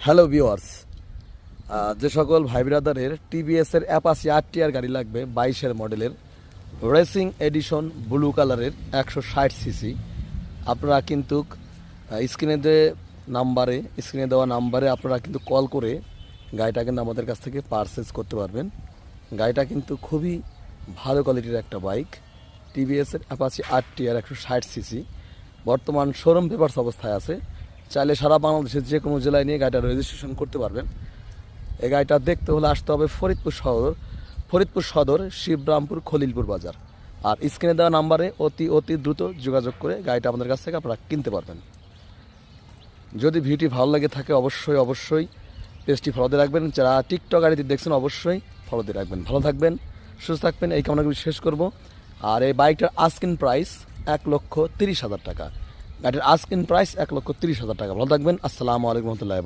Hello viewers, যে সকল ভাই ব্রাদারের টিভিএসের অ্যাপাচি RTR গাড়ি লাগবে 22-এর মডেলের রেসিং এডিশন ব্লু কালারের 160 সিসি, আপনারা কিন্তু স্ক্রিনে দেওয়া নাম্বারে আপনারা কিন্তু কল করে গাড়িটা কিন্তু আমাদের কাছ থেকে পারচেজ করতে পারবেন। গাড়িটা কিন্তু খুবই ভালো কোয়ালিটির একটা বাইক, টিভিএসের অ্যাপাচি RTR 160 সিসি, বর্তমান শোরুম পেপারস অবস্থায় আছে। চাইলে সারা বাংলাদেশের যে কোনো জেলায় নিয়ে গাড়িটা রেজিস্ট্রেশন করতে পারবেন। এই গাড়িটা দেখতে হলে আসতে হবে ফরিদপুর সদর শিবরামপুর খলিলপুর বাজার। আর স্ক্রিনে দেওয়া নাম্বারে অতি দ্রুত যোগাযোগ করে গাড়িটা আমাদের কাছ থেকে আপনারা কিনতে পারবেন। যদি ভিডিওটি ভালো লাগে থাকে অবশ্যই পেজটি ফলো দিয়ে রাখবেন। যারা টিকটক গাড়িতে দেখছেন অবশ্যই ফলো দিয়ে রাখবেন। ভালো থাকবেন, সুস্থ থাকবেন, এই কামনাগুলি শেষ করব। আর এই বাইকটার আস্কিং প্রাইস 1,30,000 টাকা। গাড়ির আস্কিং প্রাইস 1,30,000 টাকা। ভালো থাকবেন। আসসালামু আলাইকুম রহমতুল্লাহ।